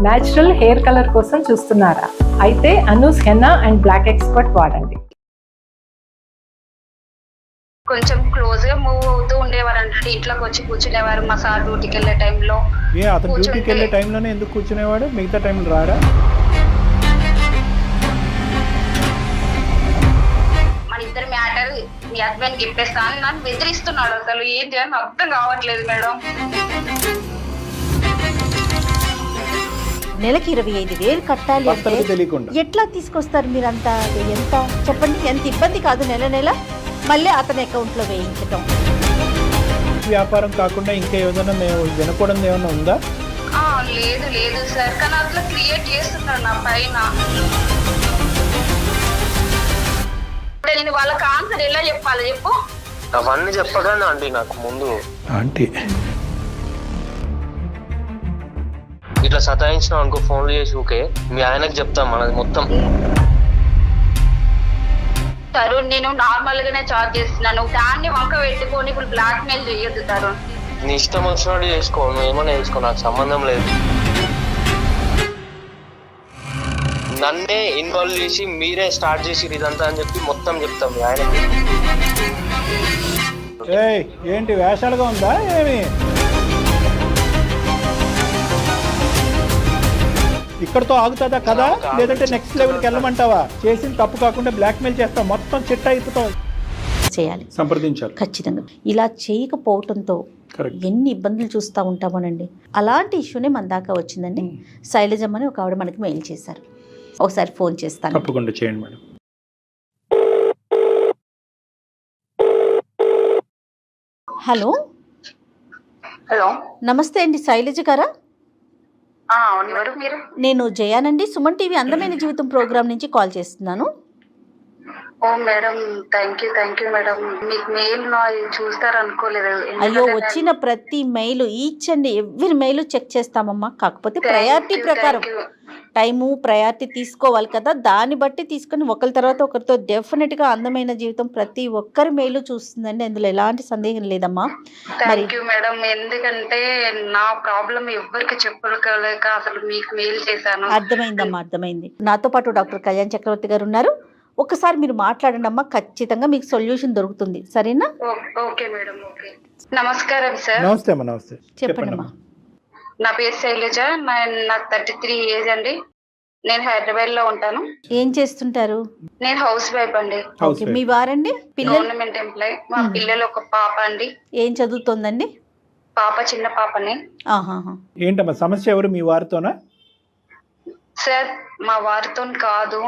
Natural hair colour కోసం చూస్తున్నారా? అయితే Anoos henna and black expert వాడండి. కొంచెం క్లోజ్ గా మూవ్ అవుతూ ఉండేవారు అంటే ఇంట్లోకి వచ్చి కూర్చునేవారు మా సార్ డ్యూటీకి వెళ్ళే టైంలో. అతను డ్యూటీకి వెళ్ళే టైంలోనే ఎందుకు కూర్చునేవాడు, మిగతా టైంలో రాడా? మన ఇద్దరు మ్యాటర్ మీ హస్బెండ్ చెప్పేస్తా అని నన్ను బెదిరిస్తున్నాడు. అసలు ఏం చేయాలని అర్థం కావట్లేదు మేడం. నెలకి 25,000 కట్టాలి అంటే ఎట్లా తీసుకొస్తారు మీరంతా? ఎంత చెప్పండి, ఎంత ఇబ్బంది కాదు నెల నెల మళ్ళీ అతని అకౌంట్ లో వేయించటం. వ్యాపారం కాకుండా ఇంకా ఏదైనా మేము వినకూడదు ఏమైనా ఉందా? లేదు లేదు సార్, కానీ అట్లా క్రియేట్ చేస్తున్నాడు నా పైన. నేను వాళ్ళకి ఆన్సర్ ఎలా చెప్పాలి చెప్పు? అవన్నీ చెప్పగానే ఆంటీ నాకు ముందు ఆంటీ ఇట్లా సతాయించిన అనుకో ఫోన్లు చేసి ఓకే మీ ఆయనకు చెప్తాం మనది మొత్తం. తరుణ్ నేను నార్మల్ గానే చార్జ్ చేస్తున్నాను, దాన్ని వంక పెట్టుకొని ఇప్పుడు బ్లాక్ మెయిల్ చేయొద్దు తరుణ్. నీ ఇష్టం వచ్చినట్టు చేసుకో, నువ్వు ఏమైనా చేసుకో, నాకు సంబంధం లేదు. నన్నే ఇన్వాల్వ్ చేసి మీరే స్టార్ట్ చేసి ఇదంతా అని చెప్పి మొత్తం చెప్తాం మీ ఆయనకి. ఏంటి వేషాలుగా ఉందా ఏమి? ఇక్కడతో ఆగుతుందా కదా, లేదంటే నెక్స్ట్ లెవెల్కి వెళ్ళమంటావా? చేసిన తప్పు కాకుండా బ్లాక్మెయిల్ చేస్తావు, మొత్తం చిట్ట అయిపోతావు. చేయాలి, సంప్రదించాలి ఖచ్చితంగా. ఇలా చేయకపోవటంతో ఎన్ని ఇబ్బందులు చూస్తూ ఉంటామోనండి. అలాంటి ఇష్యూనే మన దాకా వచ్చిందండి. శైలజమ్మ అని ఒక ఆవిడ మనకి మెయిల్ చేశారు. ఒకసారి ఫోన్ చేస్తాను. తప్పకుండా చేయండి మేడం. హలో హలో, నమస్తే అండి, శైలజ గారా? ఎవరు మీరు? నేను జయానండి, సుమన్ టీవీ అందమైన జీవితం ప్రోగ్రామ్ నుంచి కాల్ చేస్తున్నాను. ఓ మేడం, థ్యాంక్ యూ మేడం. మీకు మెయిల్ చూస్తారనుకోలేదు. అయ్యో, వచ్చిన ప్రతి mail, each and every mail check చేస్తామమ్మా. కాకపోతే ప్రయారిటీ ప్రకారం టైము ప్రయారిటీ తీసుకోవాలి కదా, దాన్ని బట్టి తీసుకొని ఒకరి తర్వాత ఒకరితో డెఫినెట్గా అందమైన జీవితం ప్రతి ఒక్కరి మెయిల్ చూస్తుందండి, అందులో ఎలాంటి సందేహం లేదమ్మా. థ్యాంక్ యూ మేడం, ఎందుకంటే నా ప్రాబ్లం ఎవరికి చెప్పలేక అసలు మీకు మెయిల్ చేశాను. అర్థమైందమ్మా, అర్థమైంది. నాతో పాటు డాక్టర్ కళ్యాణ్ చక్రవర్తి గారు ఉన్నారు. ఒకసారి మీరు మాట్లాడండి అమ్మా, ఖచ్చితంగా మీకు సొల్యూషన్ దొరుకుతుంది, సరేనా? Okay madam, okay. నమస్కారం సార్. నమస్తే అమ్మా. నమస్తే, చెప్పండి అమ్మా. నా పేరు శైలజ, నాకు 33 ఏజ్ అండి. నేను హైదరాబాద్ లో ఉంటాను. ఏం చేస్తుంటారు? నేను హౌస్ వైఫ్ అండి. ఓకే, మీ వారండి? పిల్లలు? Government employee. మా పిల్లలు ఒక పాప అండి. ఏం చదువుతోందండి? పాప చిన్న పాపని. ఏంటమ్మా సమస్య? ఎవరు, మీ వారితోనా? సార్ మా వారితో కాదు,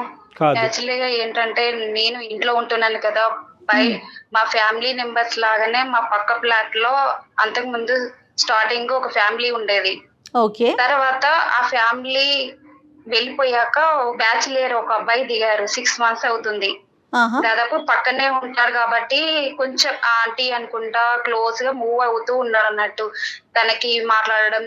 యాక్చువల్గా ఏంటంటే నేను ఇంట్లో ఉంటున్నాను కదా, మా ఫ్యామిలీ మెంబర్స్ లాగానే మా పక్క ఫ్లాట్ లో అంతకు ముందు స్టార్టింగ్ ఒక ఫ్యామిలీ ఉండేది. ఓకే. తర్వాత ఆ ఫ్యామిలీ వెళ్ళిపోయాక బ్యాచిలర్ ఒక అబ్బాయి దిగారు. 6 months అవుతుంది. దాదాపు పక్కనే ఉంటారు కాబట్టి కొంచెం ఆంటీ అనుకుంటా క్లోజ్ గా మూవ్ అవుతూ ఉన్నారు అన్నట్టు. తనకి మాట్లాడడం,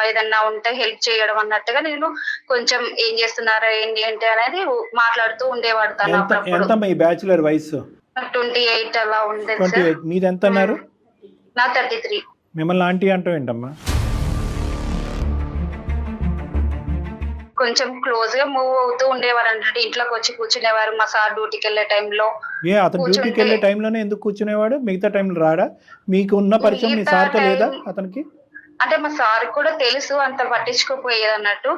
ఏదన్నా ఉంటే హెల్ప్ చేయడం అన్నట్టుగా నేను కొంచెం ఏం చేస్తున్నారా ఏంటి అనేది మాట్లాడుతూ ఉండేవాడు. తను అప్పుడు బ్యాచిలర్ వయసు 28 అలా ఉండేది. మీది ఎంత అన్నారు? నా 33. మిమ్మల్ని ఆంటీ అంటావు ఏంటమ్మా? కొంచెం క్లోజ్ గా మూవ్ అవుతూ ఉండేవారు అంటే ఇంట్లోకి వచ్చి కూర్చునేవారు మా సార్ డ్యూటీకి వెళ్ళే టైంలో. అతను డ్యూటీకి వెళ్ళే టైంలోనే ఎందుకు కూర్చునేవాడు, మిగతా టైంలో రాడా? మీకు ఉన్న పరిచయం మీ సార్తో లేదా అతనికి? అంటే మా సార్ కూడా తెలుసు, అంత పట్టించుకోపోయేది అన్నట్టు.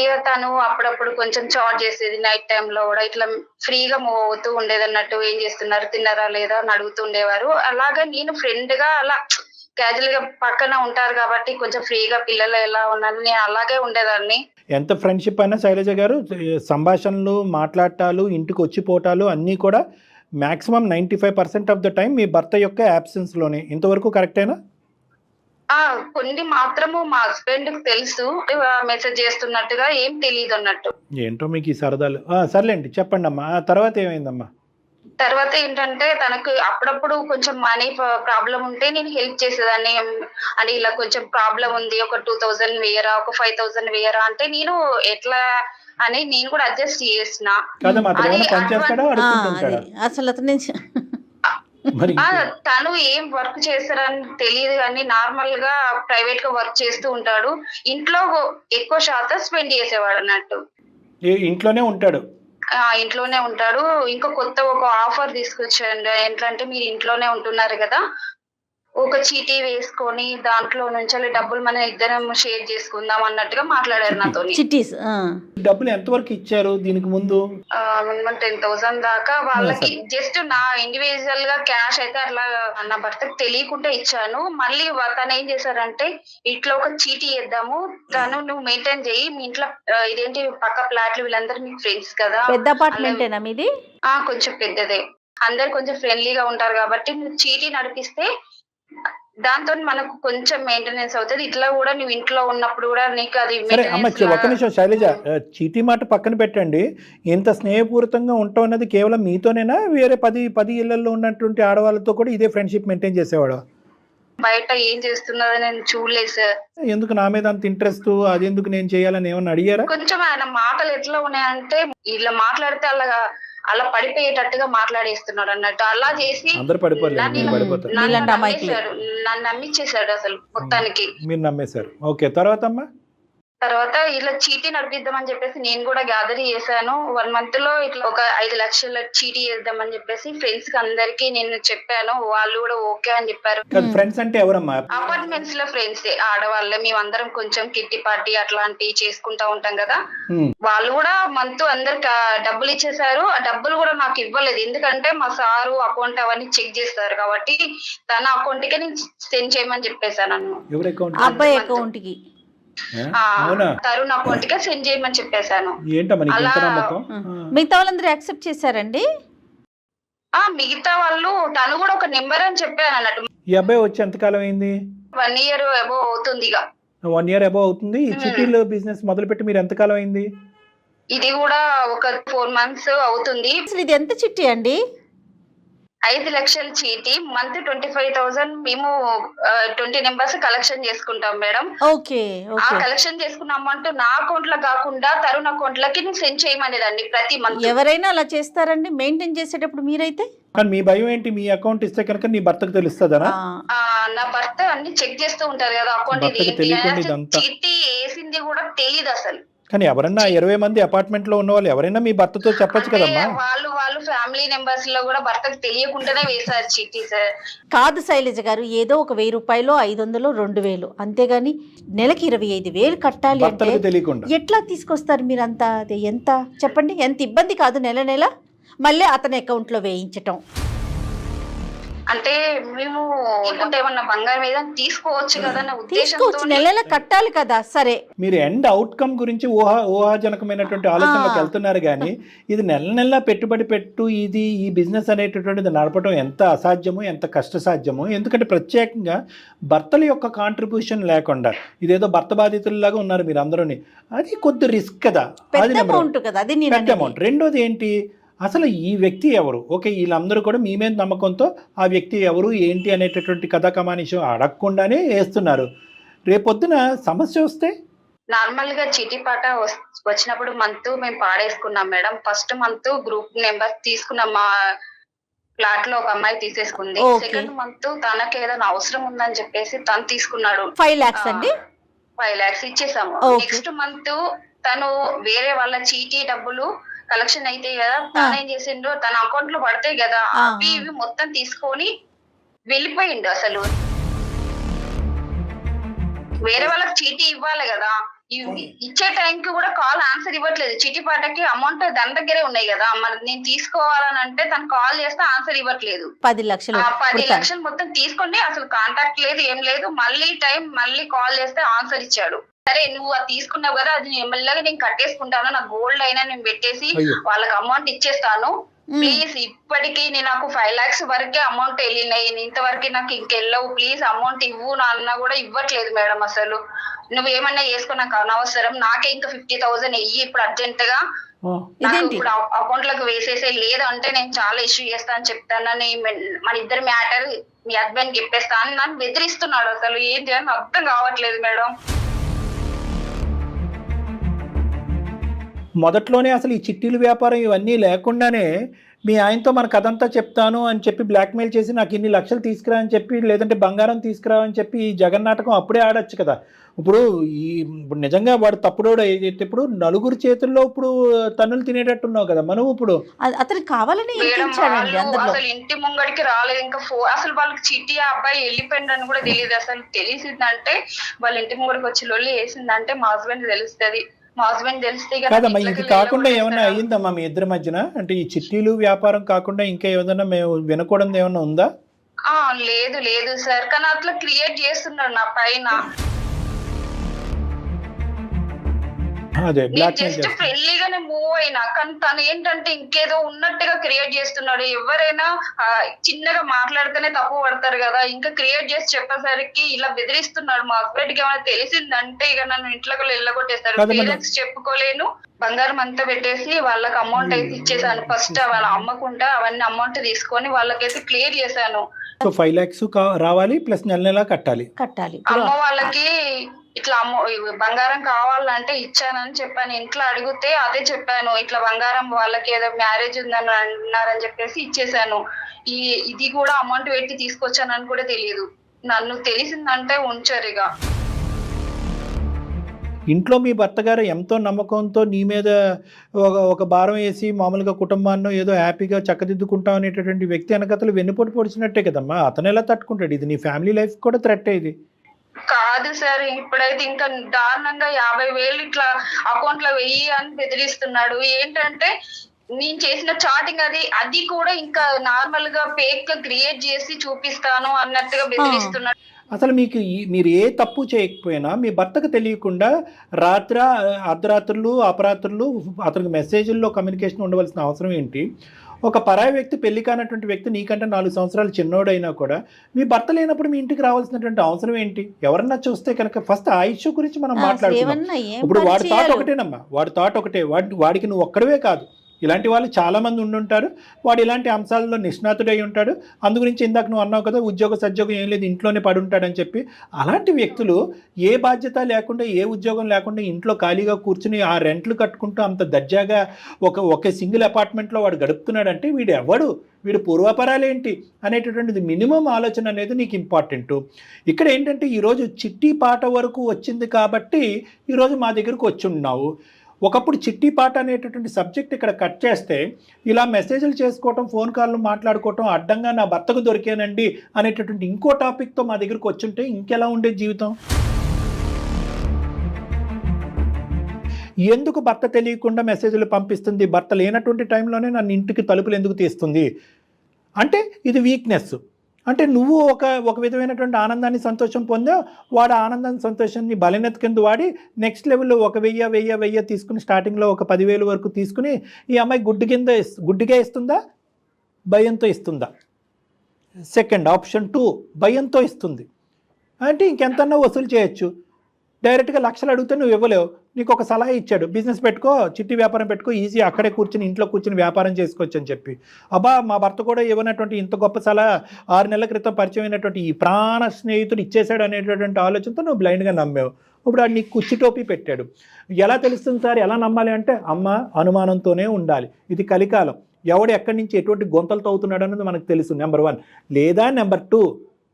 ఇక తను అప్పుడప్పుడు కొంచెం చార్జ్ చేసేది నైట్ టైంలో కూడా, ఇట్లా ఫ్రీగా మూవ్ అవుతూ ఉండేది అన్నట్టు. ఏం చేస్తున్నారు, తిన్నారా లేదా అని అడుగుతూ ఉండేవారు. అలాగా నేను ఫ్రెండ్ గా అలా క్యాజువల్ గా పక్కన ఉంటారు కాబట్టి కొంచెం ఫ్రీగా పిల్లలు ఎలా ఉన్నారు నేను అలాగే ఉండేదాన్ని. ఎంత ఫ్రెండ్షిప్ అయినా శైలజ గారు, సంభాషణలు, మాట్లాడటాలు, ఇంటికి వచ్చిపోవటాలు అన్నీ కూడా మాక్సిమం 95% ఆఫ్ ద టైం మీ భర్త యొక్క యాబ్సెన్స్ లోనే. ఇంతవరకు కరెక్టేనా? కొన్ని మాత్రము మా హస్బెండ్ కు తెలుసు, మెసేజ్ చేస్తున్నట్టుగా ఏం తెలియదు అన్నట్టు. ఏంటో మీకు ఈ సరదాలు. సర్లేండి, చెప్పండి అమ్మా. తర్వాత ఏమైందమ్మా? తర్వాత ఏంటంటే తనకు అప్పుడప్పుడు కొంచెం మనీ ప్రాబ్లం ఉంటే నేను హెల్ప్ చేసేదాన్ని. అని ఇలా కొంచెం ప్రాబ్లం ఉంది, ఒక 2000 వేయరా, ఒక 5000 వేయరా అంటే నేను ఎట్లా అని నేను కూడా అడ్జస్ట్ చేసిన. అసలు అతను మరి తను ఏం వర్క్ చేస్తారని తెలియదు కానీ నార్మల్ గా ప్రైవేట్ గా వర్క్ చేస్తూ ఉంటాడు. ఇంట్లో ఎక్కువ శాతం స్పెండ్ చేసేవాడు అన్నట్టు. ఇంట్లోనే ఉంటాడు. ఇంట్లోనే ఉంటాడు. ఇంకా కొత్త ఒక ఆఫర్ తీసుకొచ్చాడు. ఏంటంటే మీరు ఇంట్లోనే ఉంటున్నారు కదా, ఒక చీటీ వేసుకొని దాంట్లో నుంచి డబ్బులు మనం ఇద్దరం షేర్ చేసుకుందాం అన్నట్టుగా మాట్లాడారు నాతో. చిట్టీస్ డబ్బులు ఎంతవరకు ఇచ్చారు దీనికి ముందు? మినిమం 10,000 దాకా వాళ్ళకి. జస్ట్ నా ఇండివిజువల్ గా క్యాష్ అయితే అట్లా నా భర్తకు తెలియకుండా ఇచ్చాను. మళ్ళీ తను ఏం చేశారంటే ఇట్లా ఒక చీటీ వేద్దాము, తను నువ్వు మెయింటైన్ చేయి, మీ ఇంట్లో ఇదేంటి పక్క ఫ్లాట్లు వీళ్ళందరూ మీకు ఫ్రెండ్స్ కదా. పెద్ద అపార్ట్మెంటేనా మీది? కొంచెం పెద్దదే. అందరు కొంచెం ఫ్రెండ్లీగా ఉంటారు కాబట్టి నువ్వు చీటీ నడిపిస్తే దాంతో మనకు కొంచెం మెయింటెనెన్స్ అవుతుంది. ఇట్లా కూడా నువ్వు ఇంట్లో ఉన్నప్పుడు కూడా నీకు అది. సరే అమ్మ, ఒక్క నిమిషం శైలజ, చీటీ మాట పక్కన పెట్టండి. ఇంత స్నేహపూరితంగా ఉంటాం అన్నది కేవలం మీతోనేనా, వేరే 10 ఇళ్లలో ఉన్నటువంటి ఆడవాళ్ళతో కూడా ఇదే ఫ్రెండ్షిప్ మెయింటైన్ చేసేవాడు? బయట ఏం చేస్తున్నదో నేను చూడలేదు సార్. ఎందుకు నా మీద అంత ఇంట్రెస్ట్, అది ఎందుకు నేను చేయాలని ఏమన్నా అడిగారా? కొంచెం ఆయన మాటలు ఎట్లా ఉన్నాయంటే ఇలా మాట్లాడితే అలా పడిపోయేటట్టుగా మాట్లాడేస్తున్నాడు అన్నట్టు. అలా చేసి నన్ను నమ్మించేశాడు అసలు మొత్తానికి. మీరు నమ్మేశారు. ఓకే, తర్వాత ఇలా చీటీ నడిపిద్దామని చెప్పేసి నేను కూడా గ్యాదర్ చేశాను. 1 month లో ఇట్లా ఒక 5 లక్షల చీటీ వేద్దామని చెప్పేసి ఫ్రెండ్స్ కి అందరికి నేను చెప్పాను. వాళ్ళు కూడా ఓకే అని చెప్పారు. ఫ్రెండ్స్ అంటే ఎవరమ్మా? అపార్ట్మెంట్స్ లో ఫ్రెండ్స్, ఆడవాళ్ళే. మేమందరం కొంచెం కిట్టి పార్టీ అట్లాంటివి చేసుకుంటా ఉంటాం కదా. వాళ్ళు కూడా మంత్ అందరికి డబ్బులు ఇచ్చేసారు. ఆ డబ్బులు కూడా నాకు ఇవ్వలేదు, ఎందుకంటే మా సారు అకౌంట్ అవన్నీ చెక్ చేస్తారు కాబట్టి తన అకౌంట్ కి నేను సెండ్ చేయమని చెప్పేశాను. అబ్బాయి అకౌంట్ కి, తరుణ్ అకౌంట్ కి సెండ్ చేయమని చెప్పేశాను. మిగతా వాళ్ళందరూ యాక్సెప్ట్ చేశారండి? మిగతా వాళ్ళు తను కూడా ఒక నెంబర్ అని చెప్పాను అన్నట్టు. ఈ అబ్బాయి వచ్చి ఎంతకాలం అయింది? 1 year అబోవ్ అవుతుంది. 1 year అబోవ్ అవుతుంది. ఈ చిట్టీలో బిజినెస్ మొదలుపెట్టి మీరు ఎంతకాలం అయింది? ఇది కూడా ఒక 4 months అవుతుంది. ఇది ఎంత చిట్టి అండి? 5 లక్షల చీటీ. మంత్ 25,000 మేము 20 నెంబర్స్ కలెక్షన్ చేసుకుంటాం మేడం. ఓకే. ఆ కలెక్షన్ చేసుకున్న అమౌంట్ నా అకౌంట్ లో కాకుండా తరుణ్ అకౌంట్ లకి సెండ్ చేయమనేదాన్ని ప్రతి మంత్. ఎవరైనా అలా చేస్తారండి మెయింటైన్ చేసేటప్పుడు? మీరైతే మీ భయం ఏంటి? మీ అకౌంట్ ఇస్తే కనుక నీ భర్తకు తెలుస్తుందా? నా భర్త అన్ని చెక్ చేస్తూ ఉంటారు కదా అకౌంట్. చీటీ వేసింది కూడా తెలియదు అసలు. కానీ ఎవరన్నా 20 మంది అపార్ట్మెంట్ లో ఉన్న వాళ్ళు ఎవరైనా మీ భర్తతో చెప్పొచ్చు కదమ్మా. వాళ్ళు ఫ్యామిలీ మెంబర్స్ లో కూడా భర్తకు తెలియకుండానే వేశారు చీటీ సార్. కాదు శైలజ గారు, ఏదో ఒక 1000 రూపాయలు, 500, 2000, అంతేగాని నెలకి 25,000 కట్టాలి అంటే ఎట్లా తీసుకొస్తారు మీరంతా? అది ఎంత చెప్పండి? ఎంత ఇబ్బంది కాదు నెల మళ్ళీ అతని అకౌంట్ లో వేయించటం. అంటే మేము ఏమన్నా బంగారం ఏదైనా తీసుకోవచ్చు కదా నా తీసుకోవచ్చు, నెల కట్టాలి కదా. సరే, మీరు ఎండ్ అవుట్కమ్ గురించి ఊహాజనకమైనటువంటి ఆలోచనలోకి వెళ్తున్నారు. కానీ ఇది నెల పెట్టుబడి పెట్టు, ఇది ఈ బిజినెస్ అనేటటువంటిది నడపడం ఎంత అసాధ్యమో, ఎంత కష్టసాధ్యమో. ఎందుకంటే ప్రత్యేకంగా భర్తల యొక్క కాంట్రిబ్యూషన్ లేకుండా ఇదేదో భర్త బాధితుల్లాగా ఉన్నారు మీరు అందరూని. అది కొద్ది రిస్క్ కదా, అది పెద్ద అమౌంట్. రెండోది ఏంటి, అసలు ఈ వ్యక్తి ఎవరు? ఓకే, వీళ్ళందరూ కూడా మీ మీద నమ్మకంతో ఆ వ్యక్తి ఎవరు ఏంటి అనేటటువంటి కథా కమానిషం అడగకుండానే వేస్తున్నారు. రేపొద్దున సమస్య వస్తే నార్మల్ గా చిటీ పాట వచ్చినప్పుడు మంత్ మేము పాడేసుకున్నాం మేడం. ఫస్ట్ మంత్ గ్రూప్ నెంబర్ తీసుకున్నాం. మా ఫ్లాట్ లో ఒక అమ్మాయి తీసేసుకుంది. సెకండ్ మంత్ తనకి ఏదైనా అవసరం ఉందని చెప్పేసి తను తీసుకున్నాడు. 5 lakhs అండి. 5 lakhs ఇచ్చేసాము. నెక్స్ట్ మంత్ తను వేరే వాళ్ళ చీటీ డబ్బులు కలెక్షన్ అయితే కదా, తను ఏం చేసిండు, తన అకౌంట్ లో పడతాయి కదా, అవి ఇవి మొత్తం తీసుకొని వెళ్ళిపోయిండు. అసలు వేరే వాళ్ళకి చీటీ ఇవ్వాలి కదా, ఇచ్చే టైంకి కూడా కాల్ ఆన్సర్ ఇవ్వట్లేదు. చీటీ పాటకి అమౌంట్ దాని దగ్గరే ఉన్నాయి కదా, మరి నేను తీసుకోవాలని అంటే తను కాల్ చేస్తే ఆన్సర్ ఇవ్వట్లేదు. 10 లక్షలు మొత్తం తీసుకొని అసలు కాంటాక్ట్ లేదు, ఏం లేదు. మళ్ళీ కాల్ చేస్తే ఆన్సర్ ఇచ్చాడు. సరే నువ్వు అది తీసుకున్నావు కదా, అది మెల్లగా నేను కట్టేసుకుంటాను, నా గోల్డ్ అయినా నేను పెట్టేసి వాళ్ళకి అమౌంట్ ఇచ్చేస్తాను, ప్లీజ్ ఇప్పటికీ నాకు 5 lakhs వరకే అమౌంట్ వెళ్ళినాయి, ఇంతవరకు నాకు ఇంకెళ్ళవు, ప్లీజ్ అమౌంట్ ఇవ్వు అన్నా కూడా ఇవ్వట్లేదు మేడం. అసలు నువ్వు ఏమన్నా చేసుకో, నాకు అనవసరం, నాకే ఇంకా 50,000 వెయ్యి ఇప్పుడు అర్జెంట్ గా, ఇప్పుడు అకౌంట్ లకు వేసేసే, లేదు అంటే నేను చాలా ఇష్యూ చేస్తాను చెప్తానని, మన ఇద్దరు మ్యాటర్ మీ హస్బెండ్ చెప్పేస్తా అని నన్ను బెదిరిస్తున్నాడు. అసలు ఏం చేయాలని అర్థం కావట్లేదు మేడం. మొదట్లోనే అసలు ఈ చిట్టీలు వ్యాపారం ఇవన్నీ లేకుండానే మీ ఆయనతో మన కథంతా చెప్తాను అని చెప్పి బ్లాక్మెయిల్ చేసి నాకు ఇన్ని లక్షలు తీసుకురా అని చెప్పి, లేదంటే బంగారం తీసుకురా అని చెప్పి ఈ జగన్ నాటకం అప్పుడే ఆడొచ్చు కదా. ఇప్పుడు ఇప్పుడు నిజంగా వాడు తప్పుడోడు అయితే ఇప్పుడు నలుగురు చేతుల్లో ఇప్పుడు తన్నులు తినేటట్టున్నావు కదా మనం. ఇప్పుడు అతనికి కావాలని మేడం ఇరికించాడండి వాళ్ళు అందరిలో. అసలు ఇంటి ముంగడికి రాలేదు, ఇంకా అసలు వాళ్ళకి చిట్టి ఆ అబ్బాయి వెళ్ళిపోయిందని కూడా తెలియదు. అసలు తెలిసిందంటే వాళ్ళ ఇంటి ముంగడికి వచ్చి లొల్లి వేసిందంటే మా హస్బెండ్ తెలుస్తుంది. మా హస్బెండ్ తెలిస్తే ఇక కాదమ్మా, ఇది ఇంట్లోకి కాకుండా ఏమన్నా వెళ్ళగొట్టేస్తారా? అయ్యిందమ్మా మీ ఇద్దరి మధ్యన? అంటే ఈ చిట్టీలు వ్యాపారం కాకుండా ఇంకా ఏదైనా మేము వినకూడదు ఏమన్నా ఉందా? లేదు లేదు సార్, కానీ అట్లా క్రియేట్ చేస్తున్నాడు నా పైన. అదే నేను బ్లాక్మెయిల్ జస్ట్ చేస్తాను. ఫ్రెండ్లీగానే మూవ్ అయినా, కానీ తను ఏంటంటే ఇంకేదో ఉన్నట్టుగా క్రియేట్ చేస్తున్నాడు. ఎవరైనా చిన్నగా మాట్లాడితేనే తప్పు పడతారు కదా, ఇంకా క్రియేట్ చేసి చెప్పేసరికి ఇలా బెదిరిస్తున్నాడు. మా హస్బెండ్ కి ఏమైనా తెలిసిందంటే ఇక నన్ను ఇంట్లోకి వెళ్ళగొట్టేస్తారు. కాదు మరి. పేరెంట్స్ చెప్పుకోలేను. బంగారం అంతా పెట్టేసి వాళ్ళకి అమౌంట్ అయితే ఇచ్చేసాను. ఫస్ట్ వాళ్ళ అమ్మకుంటా అవన్నీ అమౌంట్ తీసుకొని వాళ్ళకైతే క్లియర్ చేశాను. సో 5 lakhs రావాలి ప్లస్ నెల నెలా కట్టాలి. అమ్మ వాళ్ళకి ఇట్లా బంగారం కావాలంటే ఇచ్చానని చెప్పాను. ఇంట్లో అడిగితే అదే చెప్పాను, ఇట్లా బంగారం వాళ్ళకి ఏదో మ్యారేజ్ ఉందని అన్నారని చెప్పేసి ఇచ్చేసాను. ఇది కూడా అమౌంట్ పెట్టి తీసుకొచ్చానని కూడా తెలియదు. నన్ను తెలిసిందంటే ఉంచారు. ఇక ఇంట్లో మీ భర్త గారు ఎంతో నమ్మకంతో నీ మీద ఒక భారం వేసి మామూలుగా కుటుంబాన్ని ఏదో హ్యాపీగా చక్కదిద్దుకుంటాం అనేటటువంటి వ్యక్తి వెనకతలు వెన్నుపోటు పొడిచినట్టే కదమ్మా. అతను ఎలా తట్టుకుంటాడు? ఇది నీ ఫ్యామిలీ లైఫ్ కూడా థ్రెట్. ఇది కాదు సార్, ఇప్పుడైతే ఇంకా దారుణంగా 50,000 ఇట్లా అకౌంట్ లో వెయ్యి అని బెదిరిస్తున్నాడు. ఏంటంటే నేను చేసిన చాటింగ్ అది కూడా ఇంకా నార్మల్ గా ఫేక్ గా క్రియేట్ చేసి చూపిస్తాను అన్నట్టుగా బెదిరిస్తున్నాడు. అసలు మీరు ఏ తప్పు చేయకపోయినా మీ భర్తకు తెలియకుండా అర్ధరాత్రులు అపరాత్రులు అతనికి మెసేజ్ల్లో కమ్యూనికేషన్ ఉండవలసిన అవసరం ఏంటి? ఒక పరాయి వ్యక్తి, పెళ్లి కానటువంటి వ్యక్తి, నీకంటే 4 సంవత్సరాలు చిన్నోడైనా కూడా మీ భర్త లేనప్పుడు మీ ఇంటికి రావాల్సినటువంటి అవసరం ఏంటి? ఎవరన్నా చూస్తే కనుక ఫస్ట్ ఆ ఇష్యూ గురించి మనం మాట్లాడుతున్నాం. ఇప్పుడు వాడి థాట్ ఒకటేనమ్మా, వాడి థాట్ ఒకటే. వాడికి నువ్వు ఒక్కడవే కాదు, ఇలాంటి వాళ్ళు చాలామంది ఉండుంటారు. వాడు ఇలాంటి అంశాలలో నిష్ణాతుడై ఉంటాడు. అందుగురించి ఇందాక నువ్వు అన్నావు కదా, ఉద్యోగ సద్యోగం ఏం లేదు, ఇంట్లోనే పడి ఉంటాడని చెప్పి. అలాంటి వ్యక్తులు ఏ బాధ్యత లేకుండా, ఏ ఉద్యోగం లేకుండా ఇంట్లో ఖాళీగా కూర్చుని ఆ రెంట్లు కట్టుకుంటూ అంత దర్జాగా ఒక సింగిల్ అపార్ట్మెంట్లో వాడు గడుపుతున్నాడంటే వీడు ఎవడు, వీడు పూర్వాపరాలేంటి అనేటటువంటిది మినిమం ఆలోచన అనేది నీకు ఇంపార్టెంట్. ఇక్కడ ఏంటంటే ఈరోజు చిట్టి పాట వరకు వచ్చింది కాబట్టి ఈరోజు మా దగ్గరకు వచ్చి ఉన్నావు. ఒకప్పుడు చిట్టి పాట అనేటటువంటి సబ్జెక్ట్ ఇక్కడ కట్ చేస్తే ఇలా మెసేజ్లు చేసుకోవటం, ఫోన్ కాల్లు మాట్లాడుకోవటం, అడ్డంగా నా భర్తకు దొరికానండి అనేటటువంటి ఇంకో టాపిక్తో మా దగ్గరకు వచ్చుంటే ఇంకెలా ఉండేది జీవితం? ఎందుకు భర్త తెలియకుండా మెసేజ్లు పంపిస్తుంది? భర్త లేనటువంటి టైంలోనే నన్ను ఇంటికి తలుపులు ఎందుకు తీస్తుంది అంటే ఇది వీక్నెస్. అంటే నువ్వు ఒక విధమైనటువంటి ఆనందాన్ని, సంతోషం పొందావు. వాడు ఆనందాన్ని, సంతోషాన్ని బలనెత్ కింద వాడి నెక్స్ట్ లెవెల్లో 1,000 తీసుకుని స్టార్టింగ్లో ఒక 10,000 వరకు తీసుకుని ఈ అమ్మాయి గుడ్డిగా ఇస్తుందా, భయంతో ఇస్తుందా? సెకండ్ ఆప్షన్ 2, భయంతో ఇస్తుంది అంటే ఇంకెంతన్నా వసూలు చేయొచ్చు. డైరెక్ట్గా లక్షలు అడిగితే నువ్వు ఇవ్వలేవు. నీకు ఒక సలహా ఇచ్చాడు, బిజినెస్ పెట్టుకో, చిట్టి వ్యాపారం పెట్టుకో, ఈజీ, అక్కడే కూర్చుని ఇంట్లో కూర్చుని వ్యాపారం చేసుకోవచ్చు అని చెప్పి. అబ్బా, మా భర్త కూడా ఇవ్వనటువంటి ఇంత గొప్ప సలహా 6 నెలల క్రితం పరిచయం అయినటువంటి ఈ ప్రాణ స్నేహితుడు ఇచ్చేశాడు అనేటటువంటి ఆలోచనతో నువ్వు బ్లైండ్గా నమ్మావు. ఇప్పుడు నీకు కుర్చీ టోపీ పెట్టాడు. ఎలా తెలుస్తుంది సార్, ఎలా నమ్మాలి అంటే అమ్మ అనుమానంతోనే ఉండాలి. ఇది కలికాలం. ఎవడు ఎక్కడి నుంచి ఎటువంటి గొంతలు తవ్వుతున్నాడు అనేది మనకు తెలుసు, నెంబర్ 1. లేదా నెంబర్ 2,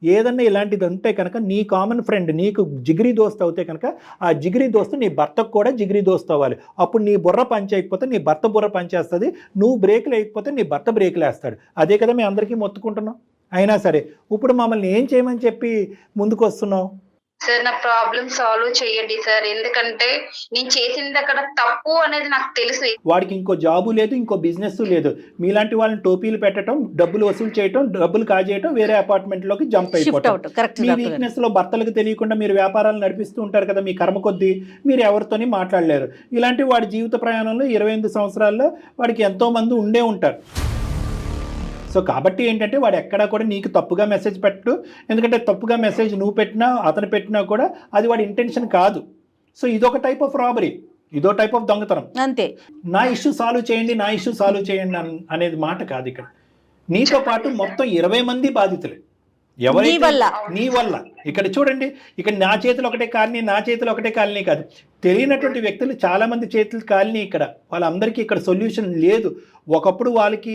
ఏదన్నా ఇలాంటిది ఉంటే కనుక నీ కామన్ ఫ్రెండ్, నీకు జిగిరి దోస్త్ అవుతే కనుక ఆ జిగిరి దోస్తు నీ భర్తకు కూడా జిగిరి దోస్త్ అవ్వాలి. అప్పుడు నీ బుర్ర పనిచేయకపోతే నీ భర్త బుర్ర పనిచేస్తుంది, నువ్వు బ్రేకులు వేయకపోతే నీ భర్త బ్రేకులు వేస్తాడు. అదే కదా మేము అందరికీ మొత్తుకుంటున్నాం. అయినా సరే ఇప్పుడు మమ్మల్ని ఏం చేయమని చెప్పి ముందుకు వస్తున్నావు? సార్ నా ప్రాబ్లం సాల్వ్ చేయండి సార్, ఎందుకంటే నేను చేసింది అక్కడ తప్పు అనేది నాకు తెలుసు. వాడికి ఇంకో జాబు లేదు, ఇంకో బిజినెస్ లేదు. మీలాంటి వాళ్ళని టోపీలు పెట్టడం, డబ్బులు వసూలు చేయటం, డబ్బులు కాజేయటం, వేరే అపార్ట్మెంట్లోకి జంప్ అయిపోవటం. మీ వీక్నెస్లో భర్తలకు తెలియకుండా మీరు వ్యాపారాలు నడిపిస్తూ ఉంటారు కదా, మీ కర్మ కొద్దీ మీరు ఎవరితోని మాట్లాడలేరు. ఇలాంటి వాడి జీవిత ప్రయాణంలో 28 సంవత్సరాల్లో వాడికి ఎంతోమంది ఉండే ఉంటారు. సో కాబట్టి ఏంటంటే వాడు ఎక్కడా కూడా నీకు తప్పుగా మెసేజ్ పెట్టడు. ఎందుకంటే తప్పుగా మెసేజ్ నువ్వు పెట్టినా అతను పెట్టినా కూడా అది వాడి ఇంటెన్షన్ కాదు. సో ఇదొక టైప్ ఆఫ్ రాబరీ, ఇదో టైప్ ఆఫ్ దొంగతనం. అంతే. నా ఇష్యూ సాల్వ్ చేయండి, నా ఇష్యూ సాల్వ్ చేయండి అనేది మాట కాదు ఇక్కడ. నీతో పాటు మొత్తం 20 మంది బాధితులే. ఎవరైతే నీ వల్ల ఇక్కడ చూడండి, ఇక్కడ నా చేతులు ఒకటే కాలనీ, నా చేతులు ఒకటే కాలనీ కాదు, తెలియనటువంటి వ్యక్తులు చాలామంది చేతులు కాలనీ. ఇక్కడ వాళ్ళందరికీ ఇక్కడ సొల్యూషన్ లేదు. ఒకప్పుడు వాళ్ళకి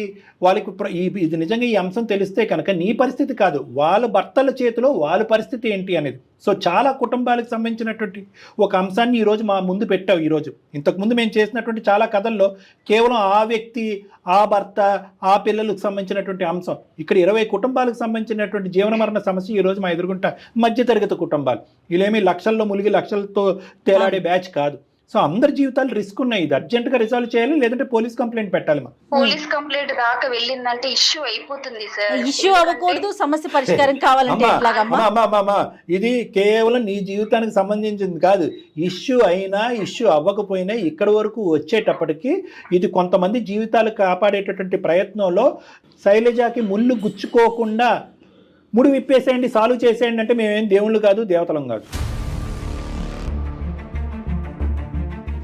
ఇది నిజంగా ఈ అంశం తెలిస్తే కనుక నీ పరిస్థితి కాదు, వాళ్ళ భర్తల చేతిలో వాళ్ళ పరిస్థితి ఏంటి అనేది. సో చాలా కుటుంబాలకు సంబంధించినటువంటి ఒక అంశాన్ని ఈరోజు మా ముందు పెట్టావు. ఈరోజు ఇంతకుముందు మేము చేసినటువంటి చాలా కథల్లో కేవలం ఆ వ్యక్తి, ఆ భర్త, ఆ పిల్లలకు సంబంధించినటువంటి అంశం. ఇక్కడ 20 కుటుంబాలకు సంబంధించినటువంటి జీవన మరణ సమస్య ఈరోజు మా ఎదుర్కొంటా మధ్యతరగతి కుటుంబాలు. వీళ్ళేమి లక్షల్లో ములిగి లక్షలతో తేలాడే బ్యాచ్ కాదు. సో అందరి జీవితాలు రిస్క్ ఉన్నాయి. ఇది అర్జెంట్గా రిజాల్వ్ చేయాలి, లేదంటే పోలీస్ కంప్లైంట్ పెట్టాలి. పోలీస్ కంప్లైంట్ దాకా వెళ్ళిందంటే ఇష్యూ అయిపోతుంది సార్. ఇష్యూ అవ్వకూడదు, సమస్య పరిష్కారం కావాలంటే ఎట్లాగమ్మా? ఇది కేవలం నీ జీవితానికి సంబంధించింది కాదు. ఇష్యూ అయినా ఇష్యూ అవ్వకపోయినా ఇక్కడి వరకు వచ్చేటప్పటికి ఇది కొంతమంది జీవితాలు కాపాడేటటువంటి ప్రయత్నంలో శైలజకి ముళ్ళు గుచ్చుకోకుండా ముడి విప్పేసేయండి, సాల్వ్ చేసేయండి అంటే మేమేం దేవుళ్ళు కాదు, దేవతలం కాదు.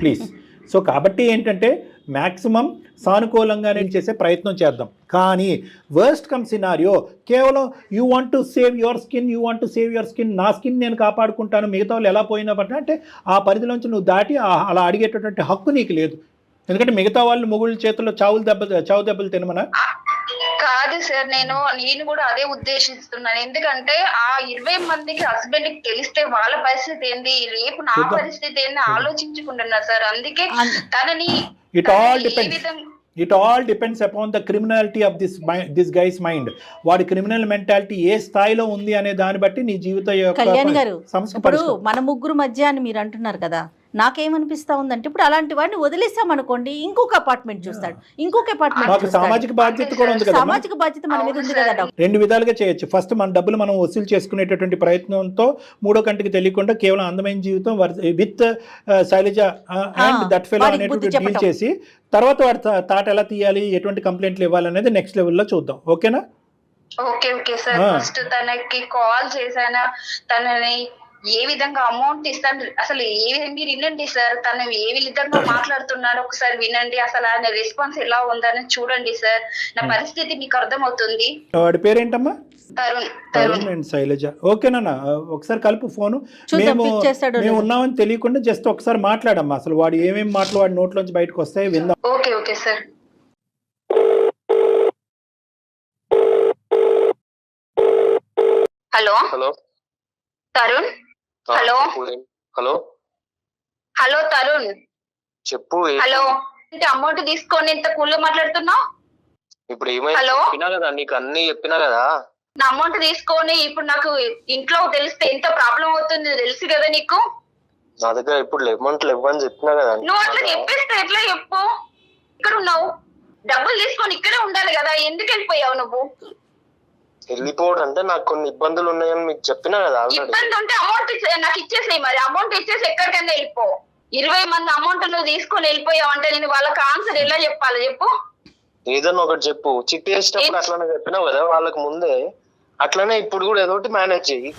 ప్లీజ్. సో కాబట్టి ఏంటంటే మ్యాక్సిమం సానుకూలంగా నేను చేసే ప్రయత్నం చేద్దాం. కానీ వర్స్ట్ కమ్ సినారియో కేవలం you want to save your skin, నా స్కిన్ నేను కాపాడుకుంటాను, మిగతా వాళ్ళు ఎలా పోయినా అంటే ఆ పరిధిలోంచి నువ్వు దాటి అలా అడిగేటటువంటి హక్కు నీకు లేదు. ఎందుకంటే మిగతా వాళ్ళు మొగుళ్ళ చేతుల్లో చావు దెబ్బలు తినమనా? కాదు సార్, నేను కూడా అదే ఉద్దేశిస్తున్నాను. ఎందుకంటే ఆ 20 మందికి హస్బెండ్ కి తెలిస్తే వాళ్ళ పరిస్థితి ఏంది, రేపు నా పరిస్థితి ఏంది ఆలోచించుకుంటున్నా సార్. అందుకే తనని it all depends upon the criminality of this guys mind. వాడి క్రిమినల్ మెంటాలిటీ ఏ స్థాయిలో ఉంది అనే దాన్ని బట్టి నీ జీవిత కళ్యాణ్ గారు, ఇప్పుడు మన ముగ్గురు మధ్య అని మీరు అంటున్నారు కదా, నాకేమనిపిస్తా ఉందంటే ఇప్పుడు అలాంటి వాడిని వదిలేసామనుకోండి, ఇంకొక అపార్ట్మెంట్ చూస్తాడు, ఇంకొక అపార్ట్మెంట్. సామాజిక బాధ్యత కూడా ఉంది కదా, సామాజిక బాధ్యత మన మీద ఉంది కదా. రెండు విధాలుగా చేయొచ్చు. ఫస్ట్ మన డబ్బులు మనం వసూలు చేసుకునేటటువంటి ప్రయత్నంతో మూడో కంటికి తెలియకుండా కేవలం అందమైన జీవితం with Shailaja and that fellow అనేటువంటి డీల్ చేసి తర్వాత వాడి తాట ఎలా తీయాలి, ఎటువంటి కంప్లైంట్లు ఇవ్వాలనేది నెక్స్ట్ లెవెల్లో చూద్దాం. ఓకేనా? Okay sir. ఫస్ట్ తనకి కాల్ చేశానా, తనని ఏ విధంగా అమౌంట్ ఇస్తాను, అసలు మీరు వినండి సార్, తను ఏ విధంగా మాట్లాడుతున్నాడో ఒకసారి వినండి, అసలు ఆయన రెస్పాన్స్ ఎలా ఉందని చూడండి సార్. నా పరిస్థితి మీకు అర్థమవుతుంది. వాడి పేరేంటమ్మా? తరుణ్ అండ్ శైలజ. ఓకేనా? ఒకసారి కలుపు ఫోను. మేము ఉన్నామని తెలియకుండా జస్ట్ ఒకసారి మాట్లాడమ్మా. అసలు వాడు ఏమేమి మాటలు వాడి నోట్లోంచి బయటకు వస్తాయి విందాం. Okay sir. Hello Tarun. Hello Tarun చెప్పు. హలో, అమౌంట్ తీసుకొని ఇంత కూల్ మాట్లాడుతున్నావు? ఇప్పుడు ఏమైనా చెప్పినా కదా, నీకు అన్ని చెప్పినా కదా. నా అమౌంట్ తీసుకొని ఇప్పుడు నాకు ఇంట్లో తెలిస్తే ఎంత ప్రాబ్లం అవుతుంది తెలుసు కదా నీకు. నా దగ్గర ఇప్పుడు అమౌంట్ ఇవ్వని చెప్పినా కదా. నువ్వు అట్లా చెప్పేస్తే ఎట్లా చెప్పు? ఇక్కడ ఉన్నావు, డబ్బులు తీసుకొని ఇక్కడే ఉండాలి కదా, ఎందుకు వెళ్ళిపోయావు నువ్వు? వెళ్ళిపోవడం అంటే నాకు కొన్ని ఇబ్బందులు ఉన్నాయని మీకు చెప్పినా కదా. ఇబ్బంది ఉంటే అమౌంట్ నాకు ఇచ్చేసాయి, మరి అమౌంట్ ఇచ్చేసి ఎక్కడికైనా వెళ్ళిపో. 20 మంది అమౌంట్ నువ్వు తీసుకొని వెళ్ళిపోయావు అంటే నేను వాళ్ళకి ఆన్సర్ ఎలా చెప్పాలి చెప్పు? ఏదన్నా ఒకటి చెప్పు. చిట్టి వేసేటప్పుడు అట్లానే చెప్పినావు కదా వాళ్ళకి ముందే, అట్లానే ఇప్పుడు కూడా ఏదో ఒకటి మేనేజ్ చెయ్యి.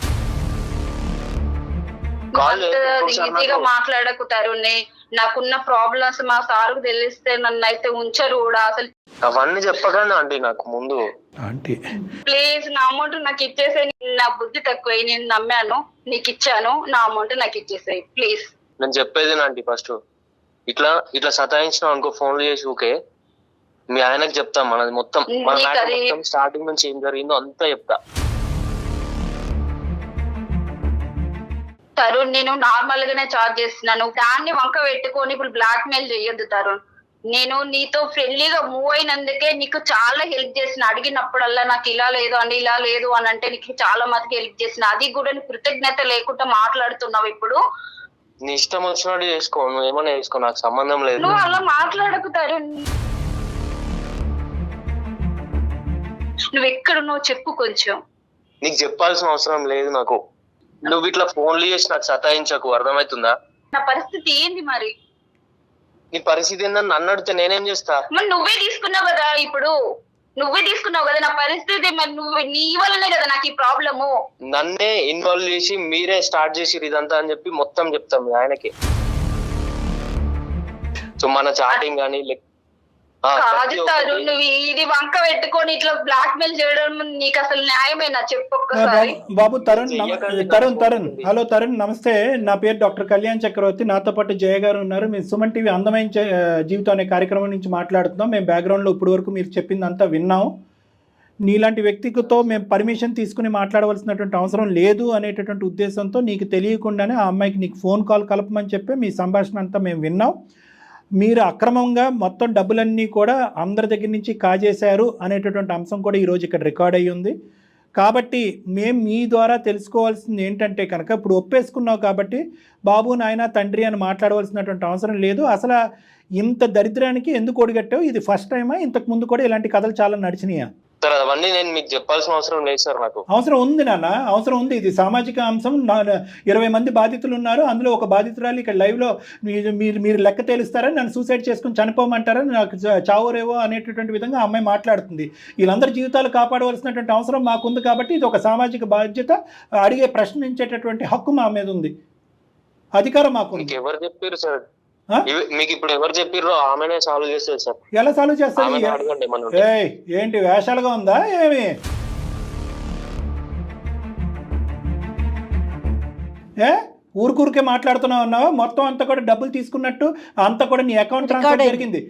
ఈజీగా మాట్లాడకు తరుణ్. నాకున్న ప్రాబ్లమ్స్ మా సార్కు తెలిస్తే నన్ను అయితే ఉంచరు కూడా. అసలు అవన్నీ చెప్పకండి ఆంటీ నాకు ముందు. ప్లీజ్ నా అమౌంట్ నాకు ఇచ్చేసే. నా బుద్ధి తక్కువ, నేను నమ్మాను, నీకు ఇచ్చాను, నా అమౌంట్ నాకు ఇచ్చేసాయి ప్లీజ్. నేను చెప్పేది ఆంటీ, ఫస్ట్ ఇట్లా సతాయించినావు అనుకో ఫోన్లు చేసి ఊకే, మీ ఆయనకు చెప్తాం మనది మొత్తం స్టార్టింగ్ నుంచి ఏం జరిగిందో అంతా చెప్తా. తరుణ్, నేను నార్మల్ గానే చార్జ్ చేస్తున్నాను, దాన్ని వంక పెట్టుకొని ఇప్పుడు బ్లాక్ మెయిల్ చేయొద్దు తరుణ్. నేను నీతో ఫ్రెండ్లీగా మూవ్ అయినందుకే నీకు చాలా హెల్ప్ చేసిన. అడిగినప్పుడల్లా నాకు ఇలా లేదు అండి, ఇలా లేదు అని అంటే నీకు చాలా మందికి హెల్ప్ చేసిన. అది కూడా నీ కృతజ్ఞత లేకుండా మాట్లాడుతున్నావు. ఇప్పుడు నీ ఇష్టం వచ్చినట్టు చేసుకో, నువ్వు ఏమైనా చేసుకో, నాకు సంబంధం లేదు. నువ్వు అలా మాట్లాడకు తరుణ్. నువ్వు ఎక్కడున్నావు చెప్పు కొంచెం. నీకు చెప్పాల్సిన అవసరం లేదు నాకు. నువ్వు ఇట్లా ఫోన్లు చేసి నాకు సతాయించకు, అర్థమవుతుందా? నా పరిస్థితి ఏంది మరి? నీ పరిస్థితి ఏందని నన్ను అడిగితే నేనేం చేస్తా? మరి నువ్వే తీసుకున్నావు కదా, ఇప్పుడు నువ్వే తీసుకున్నావు కదా నా పరిస్థితి. మరి నువ్వు నీ వల్లనే కదా నాకు ఈ ప్రాబ్లము. నన్నే ఇన్వాల్వ్ చేసి మీరే స్టార్ట్ చేసి ఇదంతా అని చెప్పి మొత్తం చెప్తాం ఆయనకి. సో మన చాటింగ్ కానీ కాదు సార్, నువ్వు ఇది వంక పెట్టుకొని ఇట్లా బ్లాక్ మెయిల్ చేయడం నీకు అసలు న్యాయమేనా చెప్పు ఒక్కసారి. బాబు తరుణ్ హలో తరుణ్, నమస్తే. నా పేరు డాక్టర్ కళ్యాణ్ చక్రవర్తి, నాతో పాటు జయ గారు ఉన్నారు. మేము సుమన్ టీవీ అందమైన జీవితం అనే కార్యక్రమం నుంచి మాట్లాడుతున్నాం. మేము బ్యాక్గ్రౌండ్లో ఇప్పటి వరకు మీరు చెప్పిందంతా విన్నాం. నీలాంటి వ్యక్తితో మేము పర్మిషన్ తీసుకుని మాట్లాడవలసినటువంటి అవసరం లేదు అనేటటువంటి ఉద్దేశంతో నీకు తెలియకుండానే ఆ అమ్మాయికి నీకు ఫోన్ కాల్ కలపమని చెప్పి మీ సంభాషణ అంతా మేము విన్నాం. మీరు అక్రమంగా మొత్తం డబ్బులన్నీ కూడా అందరి దగ్గర నుంచి కాజేశారు అనేటటువంటి అంశం కూడా ఈరోజు ఇక్కడ రికార్డ్ అయ్యి ఉంది. కాబట్టి మేము మీ ద్వారా తెలుసుకోవాల్సింది ఏంటంటే కనుక, ఇప్పుడు ఒప్పేసుకున్నావు కాబట్టి బాబు నాయన తండ్రి అని మాట్లాడవలసినటువంటి అవసరం లేదు. అసలు ఇంత దరిద్రానికి ఎందుకు ఒడిగట్టావు? ఇది ఫస్ట్ టైమా? ఇంతకు ముందు కూడా ఇలాంటి కథలు చాలా నడిచినాయా? సార్ అవన్నీ నేను మీకు చెప్పాల్సిన అవసరం లేదు సార్. నాకు అవసరం ఉంది నాన్న, అవసరం ఉంది. ఇది సామాజిక అంశం. 20 మంది బాధితులు ఉన్నారు, అందులో ఒక బాధితురాలు ఇక్కడ లైవ్లో మీరు లెక్క తేలుస్తారని, నన్ను సూసైడ్ చేసుకుని చనిపోమంటారని, నాకు చావురేవో అనేటటువంటి విధంగా అమ్మాయి మాట్లాడుతుంది. వీళ్ళందరి జీవితాలు కాపాడవలసినటువంటి అవసరం మాకుంది. కాబట్టి ఇది ఒక సామాజిక బాధ్యత. అడిగే ప్రశ్నించేటటువంటి హక్కు మా మీద ఉంది, అధికారం మాకు. ఎవరు చెప్పారు సార్? మీకు ఇప్పుడు ఎవరు చెప్పారు? ఆమెనే సాల్వ్ చేస్తారు సార్. ఎలా సాల్వ్ చేస్తారు? ఏంటి వేషాలుగా ఉందా ఏమి? ఊరికే మాట్లాడుతున్నావు అన్నావా? మొత్తం అంతా కూడా డబ్బులు తీసుకున్నట్టు అంతా కూడా నీ అకౌంట్ ట్రాన్స్ఫర్ జరిగింది.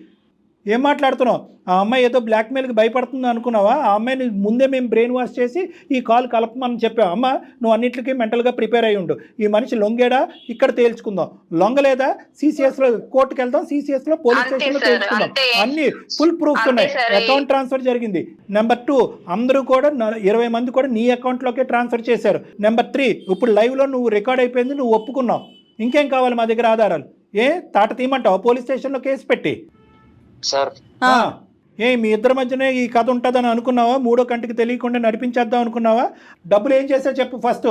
ఏం మాట్లాడుతున్నావు? ఆ అమ్మాయి ఏదో బ్లాక్మెయిల్కి భయపడుతుంది అనుకున్నావా? ఆ అమ్మాయిని ముందే మేము బ్రెయిన్ వాష్ చేసి ఈ కాల్ కలపమని చెప్పావు. అమ్మ నువ్వు అన్నింటికి మెంటల్గా ప్రిపేర్ అయ్యి ఉండు. ఈ మనిషి లొంగేడా ఇక్కడ తేల్చుకుందాం, లొంగలేదా సిసిఎస్లో కోర్టుకు వెళ్దాం, సిసిఎస్లో పోలీస్ స్టేషన్లో తేల్చుకుందాం. అన్ని ఫుల్ ప్రూఫ్స్ ఉన్నాయి. అకౌంట్ ట్రాన్స్ఫర్ జరిగింది. నెంబర్ 2, అందరూ కూడా 20 మంది కూడా నీ అకౌంట్లోకే ట్రాన్స్ఫర్ చేశారు. నెంబర్ 3, ఇప్పుడు లైవ్లో నువ్వు రికార్డ్ అయిపోయింది, నువ్వు ఒప్పుకున్నావు. ఇంకేం కావాలి మా దగ్గర ఆధారాలు? తాట తీయమంటావు పోలీస్ స్టేషన్లో కేసు పెట్టి? సార్ మీ ఇద్దరి మధ్యనే ఈ కథ ఉంటుందని అనుకున్నావా? మూడో కంటికి తెలియకుండా నడిపించేద్దాం అనుకున్నావా? డబ్బులు ఏం చేసావు చెప్పు ఫస్ట్.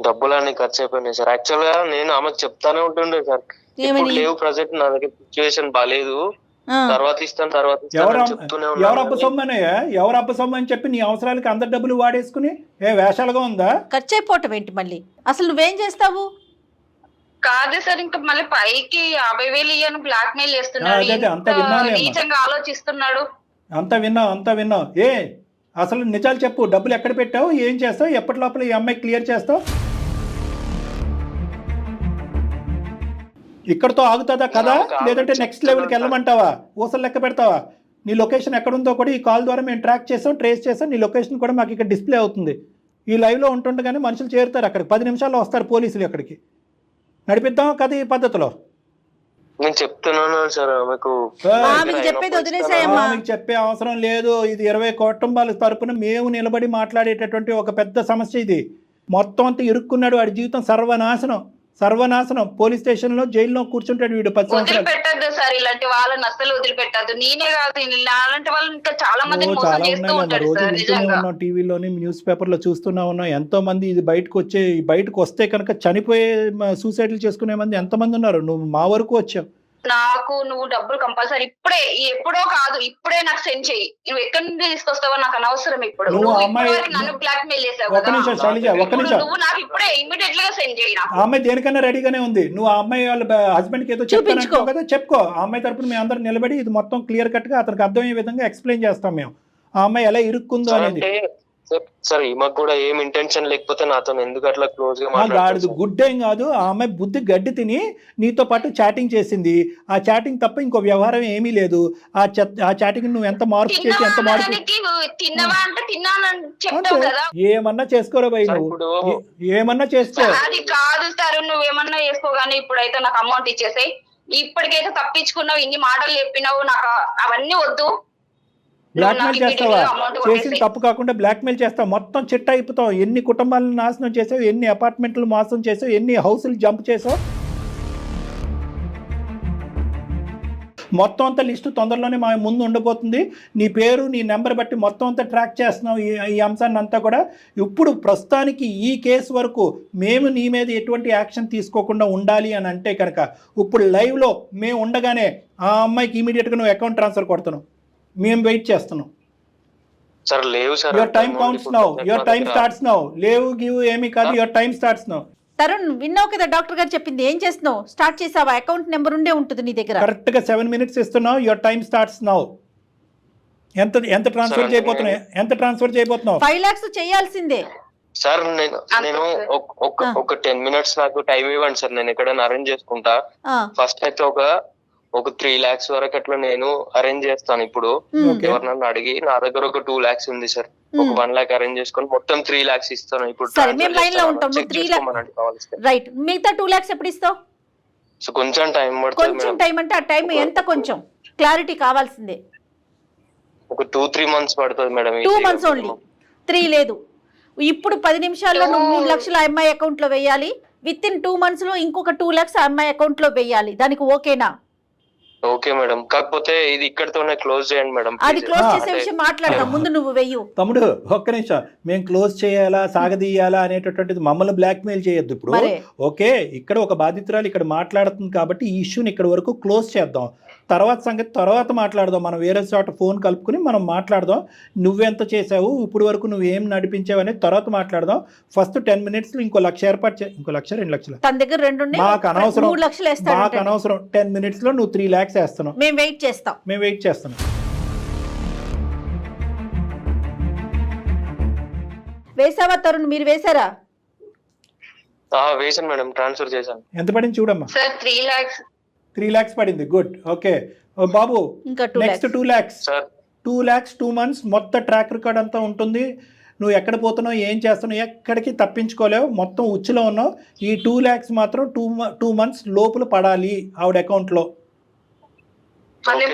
డబ్బులన్నీ ఖర్చు అయిపోయినాయి సార్. యాక్చువల్ గా నేను ఆమెకు చెప్తానే ఉంటుండే సార్, ఇప్పుడు లేవు ప్రజెంట్ నా దగ్గర సిచ్యువేషన్ బాగాలేదు, తర్వాత ఇస్తాను చెప్తూనే ఉన్నాను. ఎవరు అబ్బసొమ్మనయ్యా? ఎవరు అబ్బసొమ్మ అని చెప్పి నీ అవసరాలకి అందరి డబ్బులు వాడేసుకుని వేషాలుగా ఉందా? ఖర్చు అయిపోవటం ఏంటి మళ్ళీ? అసలు నువ్వేం చేస్తావు? కాదు సార్, ఇంకా మళ్ళీ పైకి 50,000 ఇయ్యను బ్లాక్ మెయిల్ చేస్తున్నాడు. నీచంగా ఆలోచిస్తున్నాడు. అంతా విన్నావు. అసలు నిజాలు చెప్పు. డబ్బులు ఎక్కడ పెట్టావు? ఏం చేస్తావు? ఎప్పటి లోపల ఈ అమ్మాయి క్లియర్ చేస్తావు? ఇక్కడతో ఆగుతుందా కదా, లేదంటే నెక్స్ట్ లెవెల్కి వెళ్ళమంటావా? ఊసలు లెక్క పెడతావా? నీ లొకేషన్ ఎక్కడుందో కూడా ఈ కాల్ ద్వారా మేము ట్రాక్ చేసాం, ట్రేస్ చేసాం. నీ లొకేషన్ కూడా మాకు ఇక్కడ డిస్ప్లే అవుతుంది. ఈ లైవ్లో ఉంటుండగానే మనుషులు చేరుతారు అక్కడికి. 10 నిమిషాల్లో వస్తారు పోలీసులు అక్కడికి. నడిపిద్దాం కదా ఈ పద్ధతిలో. నేను చెప్తున్నాను సార్ మీకు చెప్పేది వదిలేసాయమ్మా. మీకు చెప్పే అవసరం లేదు. ఇది 20 కుటుంబాల తరపున మేము నిలబడి మాట్లాడేటటువంటి ఒక పెద్ద సమస్య. ఇది మొత్తం అంతా ఇరుక్కున్నాడు. వాడి జీవితం సర్వనాశనం. పోలీస్ స్టేషన్ లో జైల్లో కూర్చుంటాడు వీడు 10 సంవత్సరాలు. వదిలిపెట్టద్దు సార్, ఇలాంటి వాళ్ళని అస్సలు వదిలిపెట్టద్దు. నేనే కాదు, అలాంటి వాళ్ళు ఇంకా చాలా మంది మోసం చేస్తూ ఉంటారు సార్. నిజంగా టీవీలోని న్యూస్ పేపర్ లో చూస్తూనే ఉన్నాం. ఎంతో మంది ఇది బయటకు వస్తే కనుక చనిపోయే సూసైడ్లు చేసుకునే మంది ఎంతమంది ఉన్నారు. నువ్వు మా వరకు వచ్చావు. నాకు నువ్వు డబ్బులు కంపల్సరీ ఎప్పుడో కాదు, ఇప్పుడే నాకు సెండ్ చెయ్యి. నువ్వు ఎక్కడి నుంచి తీసుకొస్తావో నాకు అనవసరం. ఇప్పుడు నన్ను బ్లాక్ మెయిల్ చేసావు కదా, నువ్వు నాకు ఇప్పుడే ఇమ్మీడియట్ గా సెండ్ చెయ్యి. ఆ అమ్మాయి దేనికన్నా రెడీగానే ఉంది. నువ్వు ఆ అమ్మాయి వాళ్ళ హస్బెండ్ కి ఏదో చెప్తాను కదా, చెప్పుకో. ఆ అమ్మాయి తరపున మేము అందరం నిలబడి ఇది మొత్తం క్లియర్ కట్ గా అతనికి అర్థమయ్యే విధంగా ఎక్స్ప్లెయిన్ చేస్తాం మేము. ఆ అమ్మాయి ఎలా ఇరుక్కుందో అనేది. సార్ ఈమెకు కూడా ఏం ఇంటెన్షన్ లేకపోతే నాతో ఎందుకు అట్లా క్లోజ్ గా మాట్లాడుతుంది? గుడ్ ఏం కాదు. ఆ అమ్మాయి బుద్ధి గడ్డి తిని నీతో పాటు చాటింగ్ చేసింది. ఆ చాటింగ్ తప్ప ఇంకో వ్యవహారం ఏమీ లేదు. ఆ చాటింగ్ నువ్వు ఎంత మార్పు చేసి ఎంత మార్పు ఏమన్నా చేసుకోరా భయ్, నువ్వు ఏమన్నా చేసుకో. అది కాదు సార్, నువ్వేమన్నా చేసుకోగానే ఇప్పుడైతే నాకు అమౌంట్ ఇచ్చేసాయి. ఇప్పటికైతే తప్పించుకున్నావు, ఇన్ని మాటలు చెప్పినావు, నాకు అవన్నీ వద్దు. బ్లాక్మెయిల్ చేస్తావా? చేసిన తప్పు కాకుండా బ్లాక్మెయిల్ చేస్తావు. మొత్తం చిట్ట అయిపోతావు. ఎన్ని కుటుంబాలను నాశనం చేసావు, ఎన్ని అపార్ట్మెంట్లు మోసం చేసావు, ఎన్ని హౌసులు జంప్ చేసావు. మొత్తం అంతా లిస్టు తొందరలోనే మా ముందు ఉండబోతుంది. నీ పేరు నీ నెంబర్ బట్టి మొత్తం అంతా ట్రాక్ చేస్తున్నావు ఈ అంశాన్ని అంతా కూడా. ఇప్పుడు ప్రస్తుతానికి ఈ కేసు వరకు మేము నీ మీద ఎటువంటి యాక్షన్ తీసుకోకుండా ఉండాలి అని అంటే కనుక ఇప్పుడు లైవ్లో మేము ఉండగానే ఆ అమ్మాయికి ఇమీడియట్గా నువ్వు అకౌంట్ ట్రాన్స్ఫర్ కొడుతున్నావు. మేము వెయిట్ చేస్తున్నాం. సార్ లేవు sir. Your time counts now, your time starts now. లేవు గివ్ ఏమీ కాదు, your time starts now. Tarun విన్నావు కదా డాక్టర్ గారు చెప్పింది, ఏం చేస్తున్నావు? స్టార్ట్ చేసావా? అకౌంట్ నెంబర్ ఉండే ఉంటుంది నీ దగ్గర. కరెక్ట్ గా 7 minutes ఇస్తున్నావు. Your time starts now. ఎంత ట్రాన్స్ఫర్ చేయబోతున్నావు? 5 lakhs చేయాల్సిందే సార్. నేను ఒక 10 minutes నాకు టైం ఇవ్వండి సార్, నేను ఎక్కడైనా అరేంజ్ చేసుకుంటా. ఫస్ట్ అయితే ఒక 3 lakhs వరకు అట్లా నేను అరేంజ్ చేస్తాను. ఇప్పుడు ఎవరినన్నా అడిగి నా దగ్గర ఒక 2 lakhs ఉంది సార్, ఒక 1 lakh అరేంజ్ చేసుకొని మొత్తం 3 lakhs ఇస్తాను. ఇప్పుడు సరే, మేము లైన్ లో ఉంటాం. 3 lakhs రైట్, మిగతా 2 lakhs ఎప్పుడు ఇస్తావు? సో కొంచెం టైం పడుతుంది. కొంచెం టైం అంటే ఆ టైం ఎంత? కొంచెం క్లారిటీ కావాల్సిందే. ఒక 2-3 months పడుతుంది మేడం. 2 months ఓన్లీ, 3 లేదు. ఇప్పుడు 10 నిమిషాల్లో నువ్వు 3 లక్షలు అమ్మాయి అకౌంట్ లో వేయాలి. విత్ ఇన్ 2 months లో ఇంకొక 2 lakhs అమ్మాయి అకౌంట్ లో వేయాలి. దానికి ఓకేనా? ఓకే మేడం, కాకపోతే ఇది ఇక్కడతోనే క్లోజ్ చేయండి మేడం. అది క్లోజ్ చేసే విషయం మాట్లాడదాం, ముందు నువ్వు వెయ్యు. తమ్ముడు ఒక్క నిమిషం, మేము క్లోజ్ చేయాలా సాగదీయాలా అనేటటువంటిది మమ్మల్ని బ్లాక్మెయిల్ చేయొద్దు. ఇప్పుడు ఓకే, ఇక్కడ ఒక బాధితురాలు ఇక్కడ మాట్లాడుతుంది కాబట్టి ఈ ఇష్యూని ఇక్కడ వరకు క్లోజ్ చేద్దాం. తర్వాత సంగతి తర్వాత మాట్లాడదాం. మనం వేరే చోట ఫోన్ కలుపుకుని మనం మాట్లాడదాం. నువ్వెంత చేసావు, ఇప్పుడు వరకు నువ్వు ఏం నడిపించావు అనేది తర్వాత మాట్లాడదాం. ఫస్ట్ 10 minutes లో ఇంకో 1 lakh ఏర్పాటు ఇంకో 1 2 lakhs తన దగ్గర 2 ఉన్నాయి, మాకు అనవసరం. 3 lakhs వేస్తాడు. మాకు అనవసరం. 10 minutes లో నువ్వు 3 lakhs వేస్తున్నావు. మేము వెయిట్ చేస్తాం. వేసావా తరుణ్? మీరు వేసారా? వేసాను మేడం, ట్రాన్స్ఫర్ చేశాను. ఎంత పడింది చూడమ్మా. Sir 3 lakhs. 3 lakhs పడింది. గుడ్. ఓకే బాబు, ఇంకా 2 నెక్స్ట్ 2 lakhs. 2 lakhs 2 months మొత్తం ట్రాక్ రికార్డ్ అంతా ఉంటుంది. నువ్వు ఎక్కడ పోతున్నావు, ఏం చేస్తున్నావు, ఎక్కడికి తప్పించుకోలేవు. మొత్తం ఉచ్చులో ఉన్నావు. ఈ 2 lakhs మాత్రం 2 months లోపల పడాలి ఆవిడ అకౌంట్లో.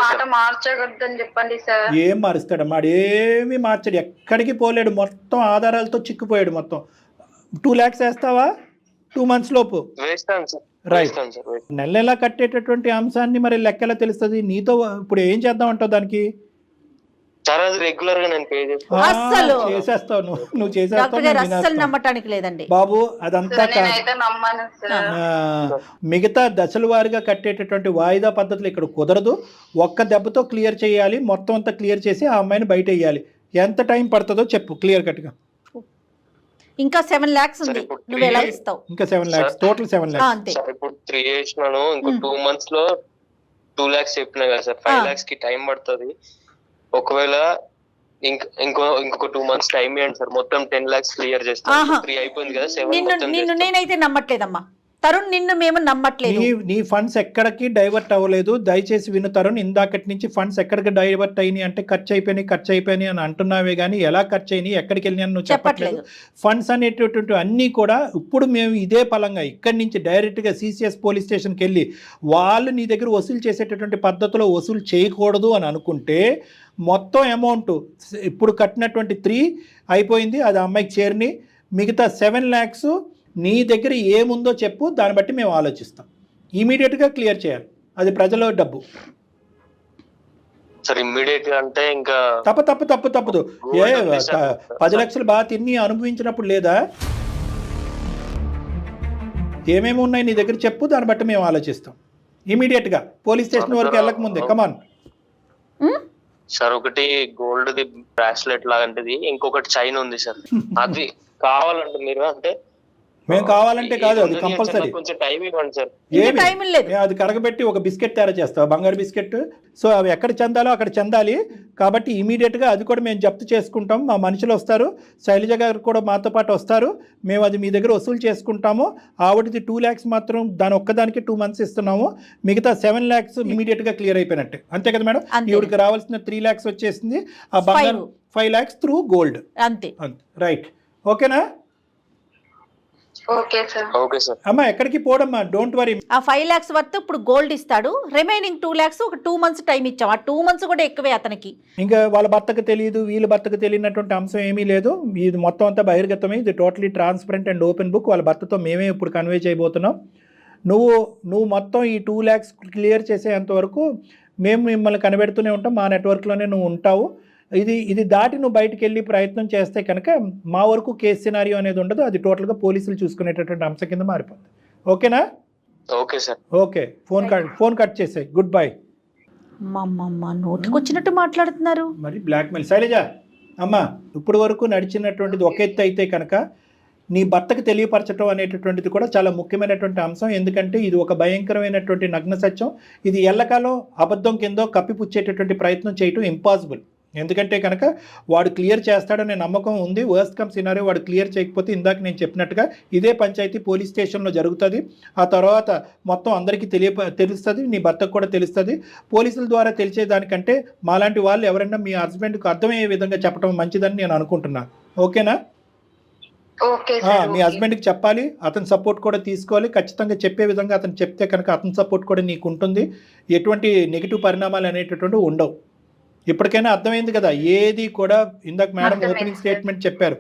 మాట మార్చకూడదని చెప్పండి సార్. ఏం మారుస్తాడు? ఏమీ మార్చాడు, ఎక్కడికి పోలేడు. మొత్తం ఆధారాలతో చిక్కుపోయాడు. మొత్తం 2 lakhs వేస్తావా 2 months లోపు? వేస్తాను సార్. రైట్. నెల కట్టేటటువంటి అంశాన్ని మరి లెక్కలా తెలుస్తుంది. నీతో ఇప్పుడు ఏం చేద్దాం అంటావు దానికి? సార్ అది రెగ్యులర్ గా నేను పే అస్సలు చేసేస్తావు. నువ్వు డాక్టర్ గారు అస్సలు చేసేస్తావు నమ్మటానికి లేదండి బాబు. అదంతా నమ్మను సార్. మిగతా దశల వారీగా కట్టేటటువంటి వాయిదా పద్ధతులు ఇక్కడ కుదరదు. ఒక్క దెబ్బతో క్లియర్ చేయాలి. మొత్తం అంతా క్లియర్ చేసి ఆ అమ్మాయిని బయట వేయాలి. ఎంత టైం పడుతుందో చెప్పు క్లియర్ కట్గా. ఇంకా 7 lakhs ఉంది, నువ్వు ఎలా ఇస్తావు? ఇంకా 7 lakhs, టోటల్ 7 lakhs. అంతే. ఇప్పుడు 3 చేసినాను, ఇంకో 2 months లో 2 lakhs చెప్పినా కదా సార్. 5 lakhs కి టైం పడుతుంది. ఒకవేళ ఇంకొక 2 months టైం ఇవ్వండి సార్, మొత్తం 10 lakhs క్లియర్ చేస్తాను. 3 అయిపోయింది కదా, 7 నిన్ను నేనైతే నమ్మట్లేదమ్మా తరుణ్, నిన్ను మేము నమ్మట్లేదు. నీ ఫండ్స్ ఎక్కడికి డైవర్ట్ అవ్వలేదు. దయచేసి విను తరుణ్, ఇందాకటి నుంచి ఫండ్స్ ఎక్కడికి డైవర్ట్ అయినాయి అంటే ఖర్చు అయిపోయినాయి అని అంటున్నావే కానీ ఎలా ఖర్చు అయినాయి, ఎక్కడికి వెళ్ళినా నువ్వు చెప్పట్లేదు. ఫండ్స్ అనేటటువంటి అన్నీ కూడా ఇప్పుడు మేము ఇదే పలంగా ఇక్కడి నుంచి డైరెక్ట్గా CCS పోలీస్ స్టేషన్కి వెళ్ళి వాళ్ళు నీ దగ్గర వసూలు చేసేటటువంటి పద్ధతిలో వసూలు చేయకూడదు అని అనుకుంటే మొత్తం అమౌంట్ ఇప్పుడు కట్టినటువంటి 3 అయిపోయింది, అది అమ్మాయికి చేరిని. మిగతా 7 lakhs నీ దగ్గర ఏముందో చెప్పు, దాన్ని బట్టి మేము ఆలోచిస్తాం. ఇమీడియట్గా క్లియర్ చేయాలి, అది ప్రజల డబ్బు. సార్ ఇమ్మీడియట్ గా అంటే ఇంకా తప్పదు. 10 lakhs బాగా తిని అనుభవించినప్పుడు లేదా? ఏమేమి ఉన్నాయి నీ దగ్గర చెప్పు, దాన్ని బట్టి మేము ఆలోచిస్తాం. ఇమీడియట్గా పోలీస్ స్టేషన్ వరకు వెళ్ళక ముందే. Come on sir. ఒకటి గోల్డ్ ది బ్రాస్లెట్ లాంటిది, ఇంకొకటి చైన్ ఉంది సార్. అది కావాలంటే మీరు అంటే మేము కావాలంటే కాదు, అది కంపల్సరీ. కొంచెం టైం ఇవ్వండి సార్. అది కరగబెట్టి ఒక బిస్కెట్ తయారు చేస్తాం, బంగారు బిస్కెట్. సో అవి ఎక్కడ చెందాలో అక్కడ చెందాలి కాబట్టి ఇమీడియట్గా అది కూడా మేము జప్తు చేసుకుంటాం. మా మనుషులు వస్తారు, శైలజ గారు కూడా మాతో పాటు వస్తారు. మేము అది మీ దగ్గర వసూలు చేసుకుంటాము. ఆవిడది 2 lakhs మాత్రం దాని ఒక్కదానికి 2 months ఇస్తున్నాము. మిగతా 7 lakhs ఇమీడియట్గా క్లియర్ అయిపోయినట్టే. అంతే కదా మేడం? ఈవిడికి రావాల్సిన 3 lakhs వచ్చేసింది. ఆ బంగారు 5 lakhs త్రూ గోల్డ్. అంతే. రైట్. ఓకేనా? Okay sir. అమ్మా ఎక్కడికి పోడమ్మా, డోంట్ వరీ. ఆ 5 lakhs వర్త్ ఇప్పుడు గోల్డ్ ఇస్తాడు. రిమైనింగ్ 2 lakhs ఒక 2 months టైం ఇచ్చాం. ఆ 2 months కూడా ఎక్కువే అతనికి. ఇంకా వాళ్ళ భర్తకు తెలియదు, వీళ్ళ భర్తకు తెలియనటువంటి అంశం ఏమీ లేదు. ఇది మొత్తం అంతా బహిర్గతమే. ఇది totally transparent and open book. వాళ్ళ భర్తతో మేమే ఇప్పుడు కన్వే చేయబోతున్నాం. నువ్వు మొత్తం ఈ 2 lakhs క్లియర్ చేసేంత వరకు మేము మిమ్మల్ని కనిపెడుతూనే ఉంటాం. మా నెట్వర్క్లోనే నువ్వు ఉంటావు. ఇది దాటి నువ్వు బయటికి వెళ్ళి ప్రయత్నం చేస్తే కనుక మా వరకు కేసు సినారియో అనేది ఉండదు. అది టోటల్గా పోలీసులు చూసుకునేటటువంటి అంశం కింద మారిపోతుంది. ఓకేనా? Okay sir. Okay, phone cut చేసాయి. Good bye. నోటికొచ్చినట్టు మాట్లాడుతున్నారు. మరి బ్లాక్మెయిల్. శైలజ అమ్మా, ఇప్పుడు వరకు నడిచినటువంటిది ఒక ఎత్తు అయితే కనుక నీ భర్తకు తెలియపరచడం అనేటటువంటిది కూడా చాలా ముఖ్యమైనటువంటి అంశం. ఎందుకంటే ఇది ఒక భయంకరమైనటువంటి నగ్న సత్యం. ఇది ఎల్లకాలం అబద్ధం కిందో కప్పిపుచ్చేటటువంటి ప్రయత్నం చేయటం ఇంపాసిబుల్. ఎందుకంటే కనుక వాడు క్లియర్ చేస్తాడనే నమ్మకం ఉంది. వర్స్ట్ కమ్ సినారియో వాడు క్లియర్ చేయకపోతే ఇందాక నేను చెప్పినట్టుగా ఇదే పంచాయతీ పోలీస్ స్టేషన్లో జరుగుతుంది. ఆ తర్వాత మొత్తం అందరికీ తెలుస్తుంది, నీ భర్తకు కూడా తెలుస్తుంది. పోలీసుల ద్వారా తెలిసేదానికంటే మాలాంటి వాళ్ళు ఎవరైనా మీ హస్బెండ్కి అర్థమయ్యే విధంగా చెప్పడం మంచిదని నేను అనుకుంటున్నాను. ఓకేనా? మీ హస్బెండ్కి చెప్పాలి, అతని సపోర్ట్ కూడా తీసుకోవాలి. ఖచ్చితంగా చెప్పే విధంగా అతను చెప్తే కనుక అతని సపోర్ట్ కూడా నీకు ఉంటుంది. ఎటువంటి నెగిటివ్ పరిణామాలు అనేటటువంటి ఉండవు. ఇప్పటికైనా అర్థమైంది కదా, ఏది కూడా ఇందాక మేడం ఓపెనింగ్ స్టేట్మెంట్ చెప్పారు,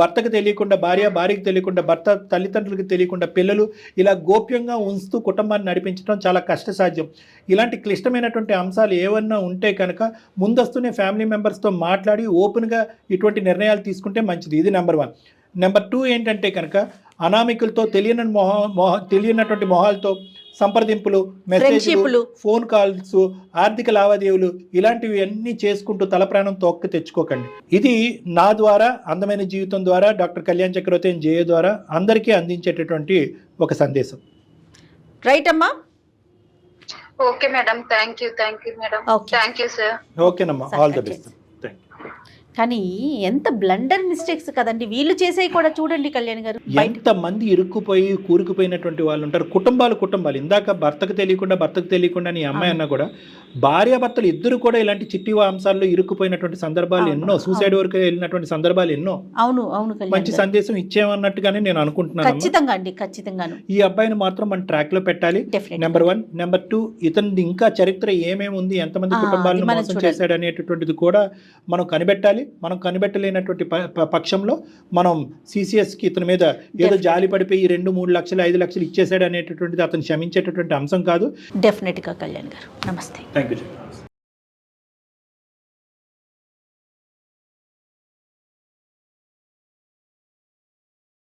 భర్తకు తెలియకుండా భార్యకి తెలియకుండా, భర్త తల్లిదండ్రులకు తెలియకుండా పిల్లలు ఇలా గోప్యంగా ఉంచుతూ కుటుంబాన్ని నడిపించడం చాలా కష్టసాధ్యం. ఇలాంటి క్లిష్టమైనటువంటి అంశాలు ఏమన్నా ఉంటే కనుక ముందస్తునే ఫ్యామిలీ మెంబర్స్తో మాట్లాడి ఓపెన్గా ఇటువంటి నిర్ణయాలు తీసుకుంటే మంచిది. ఇది నెంబర్ 1. నెంబర్ 2 ఏంటంటే కనుక అనామికులతో తెలియనటువంటి మొహాలతో సంప్రదింపులు, మెసేజ్లు, ఫోన్ కాల్స్, ఆర్థిక లావాదేవీలు ఇలాంటివి అన్నీ చేసుకుంటూ తలప్రాణం తోక్కి తెచ్చుకోకండి. ఇది నా ద్వారా, అందమైన జీవితం ద్వారా, డాక్టర్ కళ్యాణ్ చక్రవర్తి జయ ద్వారా అందరికీ అందించేటటువంటి ఒక సందేశం. రైట్ అమ్మా? Okay madam, thank you madam, thank you sir. ఓకేనమ్మా, ఆల్ ద బెస్ట్. కానీ ఎంత బ్లండర్ మిస్టేక్స్ కదండి వీళ్ళు చేసేవి కూడా. చూడండి కళ్యాణ్ గారు, ఎంతమంది ఇరుక్కుపోయి కూరుకుపోయినటువంటి వాళ్ళు ఉంటారు. కుటుంబాలు ఇందాక భర్తకు తెలియకుండా నీ అమ్మాయి అన్నా కూడా భార్యాభర్తలు ఇద్దరు కూడా ఇలాంటి చిట్టి అంశాల్లో ఇరుక్కుపోయినటువంటి సందర్భాలు ఎన్నో, సూసైడ్ వరకు వెళ్ళినటువంటి సందర్భాలు ఎన్నో. అవును, మంచి సందేశం ఇచ్చేమన్నట్టుగానే నేను అనుకుంటున్నాను. ఖచ్చితంగా ఈ అబ్బాయిని మాత్రం మన ట్రాక్ లో పెట్టాలి. నెంబర్ 1. నెంబర్ 2, ఇతని ఇంకా చరిత్ర ఏమేమి ఉంది, ఎంతమంది కుటుంబాలను మోసం చేశాడు అనేటటువంటిది కూడా మనం కనిపెట్టాలి. మనం కనిపెట్టలేనటువంటి పక్షంలో మనం సిసిఎస్కి ఇతని మీద ఏదో జాలి పడిపోయి 2-3 లక్షలు 5 లక్షలు ఇచ్చేసాడు అనేటటువంటిది అతను క్షమించేటటువంటి అంశం కాదు. డెఫినెట్గా కళ్యాణ్ గారు, నమస్తే. Thank you.